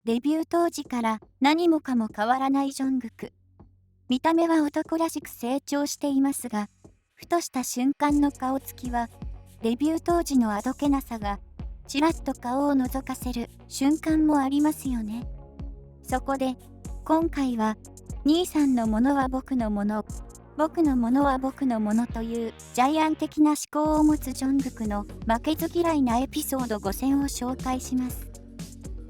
デビュー当時から何もかも変わらないジョングク。見た目は男らしく成長していますが、ふとした瞬間の顔つきは、デビュー当時のあどけなさが、ちらっと顔を覗かせる瞬間もありますよね。そこで、今回は、兄さんのものは僕のもの、僕のものは僕のものというジャイアン的な思考を持つジョングクの負けず嫌いなエピソード5選を紹介します。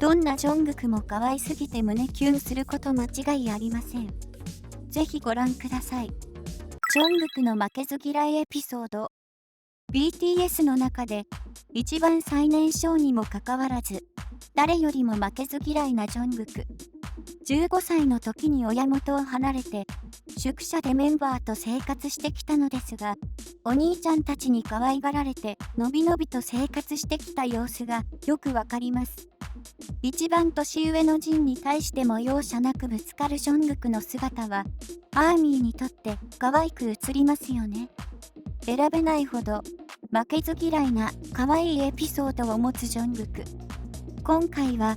どんなジョングクも可愛すぎて胸キュンすること間違いありません。ぜひご覧ください。ジョングクの負けず嫌いエピソード。BTS の中で一番最年少にもかかわらず、誰よりも負けず嫌いなジョングク。15歳の時に親元を離れて、宿舎でメンバーと生活してきたのですが、お兄ちゃんたちに可愛がられてのびのびと生活してきた様子がよくわかります。一番年上のジンに対しても容赦なくぶつかるジョングクの姿は、アーミーにとって可愛く映りますよね。選べないほど負けず嫌いな可愛いエピソードを持つジョングク。今回は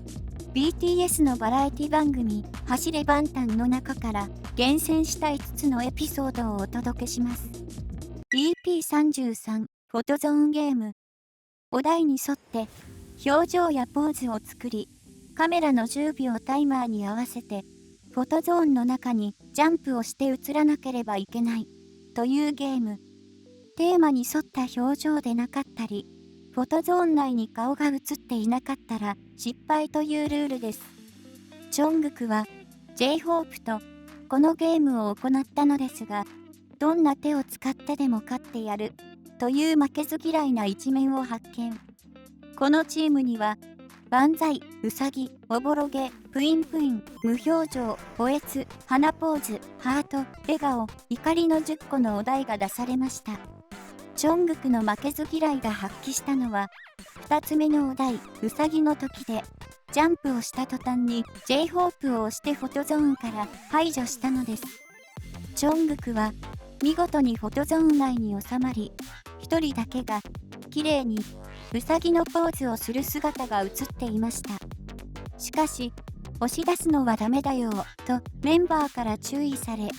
BTS のバラエティ番組「走れバンタン」の中から厳選した5つのエピソードをお届けします。EP33 フォトゾーンゲーム。お題に沿って表情やポーズを作り、カメラの10秒タイマーに合わせてフォトゾーンの中にジャンプをして映らなければいけないというゲーム。テーマに沿った表情でなかったり、フォトゾーン内に顔が映っていなかったら失敗というルールです。ジョングクは J-HOPE とこのゲームを行ったのですが、どんな手を使ってでも勝ってやるという負けず嫌いな一面を発見。このチームには、万歳、うさぎ、おぼろげ、プインプイン、無表情、おえつ、花ポーズ、ハート、笑顔、怒りの10個のお題が出されました。ジョングクの負けず嫌いが発揮したのは、2つ目のお題、うさぎの時で、ジャンプをした途端に J-HOPE を押してフォトゾーンから排除したのです。ジョングクは、見事にフォトゾーン内に収まり、1人だけが、綺麗に、うさぎのポーズをする姿が映っていました。しかし、押し出すのはダメだよ、とメンバーから注意され、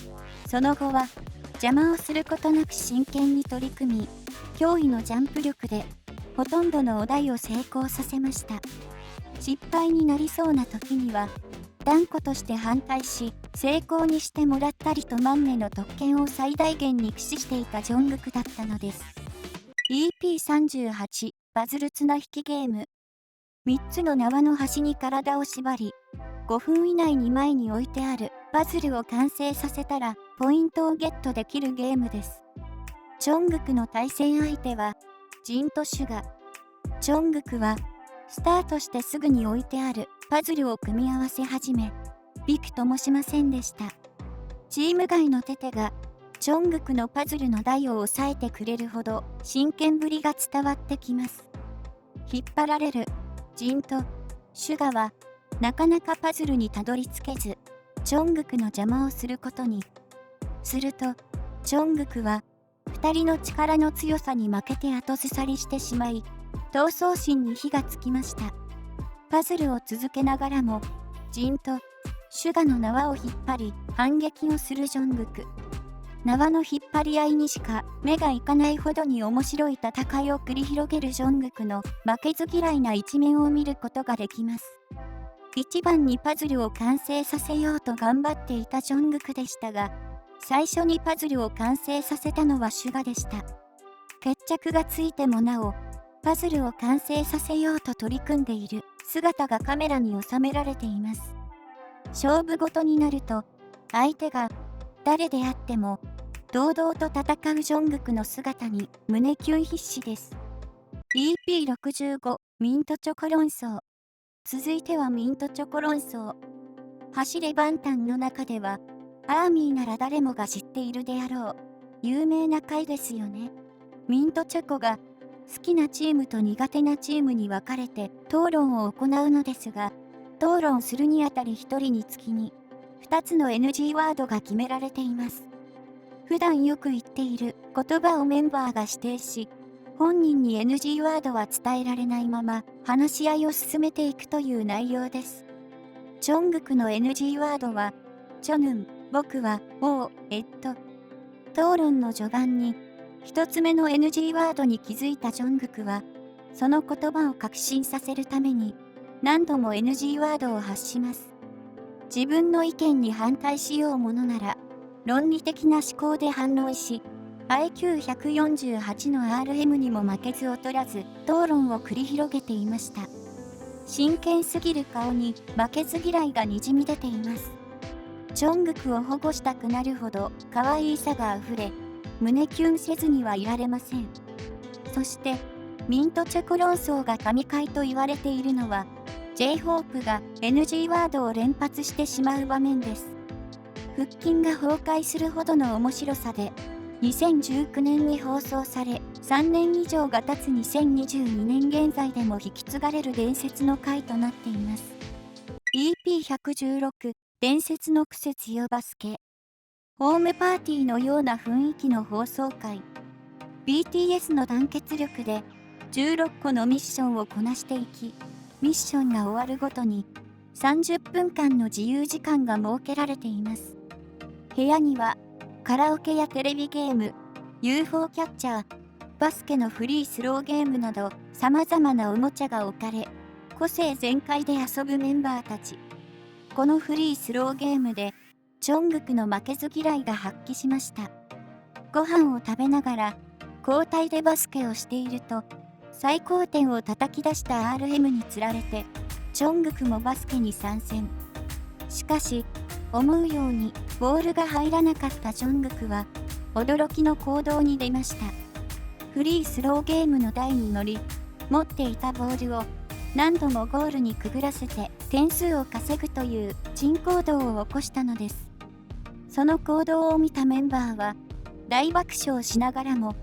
その後は、邪魔をすることなく真剣に取り組み、驚異のジャンプ力で、ほとんどのお題を成功させました。失敗になりそうな時には、断固として反対し、成功にしてもらったりと万年の特権を最大限に駆使していたジョングクだったのです。EP38 パズル綱引きゲーム。3つの縄の端に体を縛り、5分以内に前に置いてあるパズルを完成させたらポイントをゲットできるゲームです。ジョングクの対戦相手はジンとシュガ。ジョングクはスタートしてすぐに置いてあるパズルを組み合わせ始め、びくともしませんでした。チーム外のテテがジョングクのパズルの台を押さえてくれるほど真剣ぶりが伝わってきます。引っ張られるジンとシュガはなかなかパズルにたどり着けず、ジョングクの邪魔をすることに。すると、ジョングクは2人の力の強さに負けて後ずさりしてしまい、闘争心に火がつきました。パズルを続けながらも、ジンとシュガの縄を引っ張り反撃をするジョングク。縄の引っ張り合いにしか目がいかないほどに面白い戦いを繰り広げるジョングクの負けず嫌いな一面を見ることができます。一番にパズルを完成させようと頑張っていたジョングクでしたが、最初にパズルを完成させたのはシュガでした。決着がついてもなお、パズルを完成させようと取り組んでいる姿がカメラに収められています。勝負ごとになると、相手が誰であっても、堂々と戦うジョングクの姿に胸キュン必至です。EP65 ミントチョコ論争。続いてはミントチョコ論争。走れバンタンの中では、アーミーなら誰もが知っているであろう。有名な回ですよね。ミントチョコが好きなチームと苦手なチームに分かれて討論を行うのですが、討論するにあたり1人につきに2つの NG ワードが決められています。普段よく言っている言葉をメンバーが指定し、本人に NG ワードは伝えられないまま話し合いを進めていくという内容です。チョングクの NG ワードは、チョヌン、僕は、討論の序盤に、一つ目の NG ワードに気づいたチョングクは、その言葉を確信させるために、何度も NG ワードを発します。自分の意見に反対しようものなら、論理的な思考で反論し、IQ148 の RM にも負けず劣らず、討論を繰り広げていました。真剣すぎる顔に負けず嫌いがにじみ出ています。チョングクを保護したくなるほど可愛さがあふれ、胸キュンせずにはいられません。そして、ミントチョコ論争が神回と言われているのは、J-HOPE が NG ワードを連発してしまう場面です。腹筋が崩壊するほどの面白さで、2019年に放送され、3年以上が経つ2022年現在でも引き継がれる伝説の回となっています。EP116 伝説のクセ強バスケ。ホームパーティーのような雰囲気の放送回。BTS の団結力で16個のミッションをこなしていき、ミッションが終わるごとに30分間の自由時間が設けられています。部屋にはカラオケやテレビゲーム、UFO キャッチャー、バスケのフリースローゲームなど様々なおもちゃが置かれ、個性全開で遊ぶメンバーたち。このフリースローゲームで、チョングクの負けず嫌いが発揮しました。ご飯を食べながら、交代でバスケをしていると、最高点を叩き出した RM につられて、チョングクもバスケに参戦。しかし、思うようにボールが入らなかったチョングクは、驚きの行動に出ました。フリースローゲームの台に乗り、持っていたボールを何度もゴールにくぐらせて点数を稼ぐという珍行動を起こしたのです。その行動を見たメンバーは大爆笑しながらも、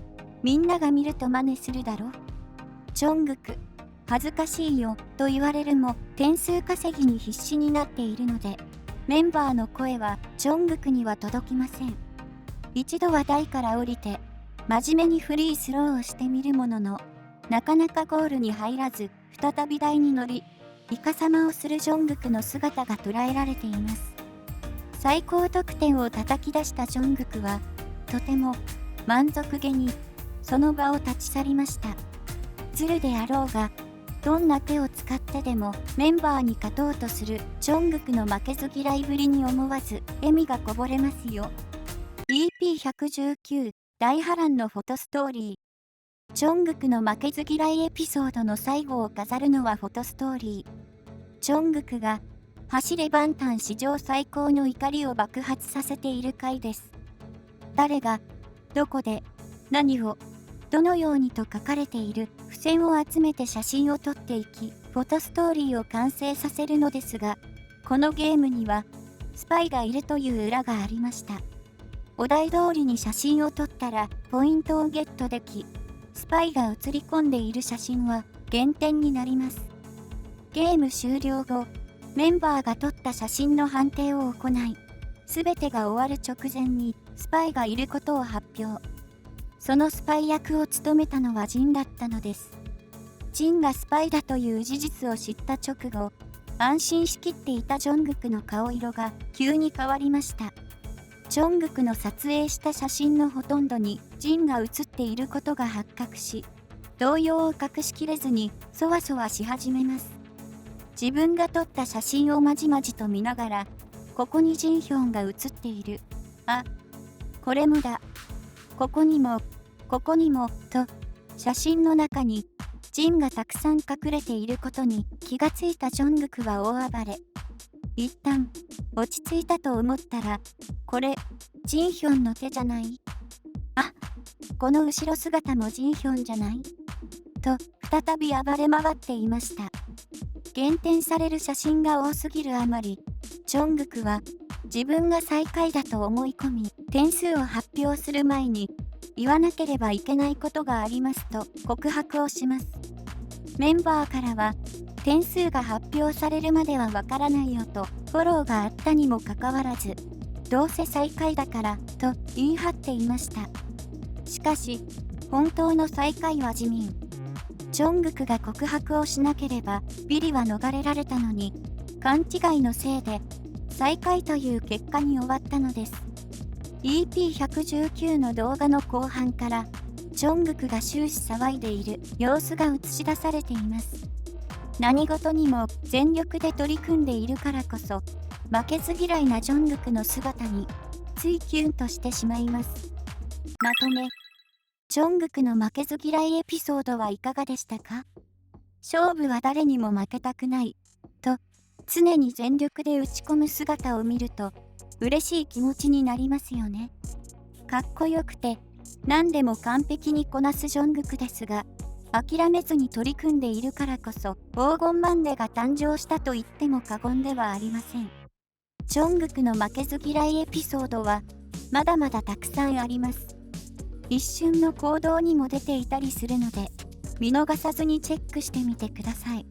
みんなが見ると真似するだろ。チョングク、恥ずかしいよと言われるも点数稼ぎに必死になっているので、メンバーの声はチョングクには届きません。一度は台から降りて、真面目にフリースローをしてみるものの、なかなかゴールに入らず、再び台に乗り、イカサマをするチョングクの姿が捉えられています。最高得点を叩き出したチョングクは、とても満足げに、その場を立ち去りました。ズルであろうが、どんな手を使ってでもメンバーに勝とうとするチョングクの負けず嫌いぶりに思わず笑みがこぼれますよ。EP119 大波乱のフォトストーリー。チョングクの負けず嫌いエピソードの最後を飾るのはフォトストーリー。チョングクが走れバンタン史上最高の怒りを爆発させている回です。誰が、どこで、何を、どのようにと書かれている付箋を集めて写真を撮っていき、フォトストーリーを完成させるのですが、このゲームにはスパイがいるという裏がありました。お題通りに写真を撮ったらポイントをゲットでき、スパイが写り込んでいる写真は減点になります。ゲーム終了後、メンバーが撮った写真の判定を行い、すべてが終わる直前にスパイがいることを発表。そのスパイ役を務めたのはジンだったのです。ジンがスパイだという事実を知った直後、安心しきっていたジョングクの顔色が急に変わりました。チョングクの撮影した写真のほとんどにジンが写っていることが発覚し、動揺を隠しきれずにそわそわし始めます。自分が撮った写真をまじまじと見ながら、ここにジンヒョンが写っている。あ、これもだ。ここにも、と、写真の中に、ジンがたくさん隠れていることに気がついたチョングクは大暴れ。一旦、落ち着いたと思ったら、これ、ジンヒョンの手じゃない？あ、この後ろ姿もジンヒョンじゃない？と、再び暴れ回っていました。減点される写真が多すぎるあまり、チョングクは、自分が最下位だと思い込み、点数を発表する前に、言わなければいけないことがありますと告白をします。メンバーからは、点数が発表されるまではわからないよとフォローがあったにもかかわらず、どうせ最下位だからと言い張っていました。しかし、本当の最下位はジミン。チョングクが告白をしなければビリは逃れられたのに、勘違いのせいで最下位という結果に終わったのです。EP119 の動画の後半からジョングクが終始騒いでいる様子が映し出されています。何事にも全力で取り組んでいるからこそ負けず嫌いなジョングクの姿についキュンとしてしまいます。まとめ。ジョングクの負けず嫌いエピソードはいかがでしたか？勝負は誰にも負けたくないと常に全力で打ち込む姿を見ると嬉しい気持ちになりますよね。かっこよくて何でも完璧にこなすジョングクですが、諦めずに取り組んでいるからこそ黄金マンデが誕生したと言っても過言ではありません。ジョングクの負けず嫌いエピソードはまだまだたくさんあります。一瞬の行動にも出ていたりするので、見逃さずにチェックしてみてください。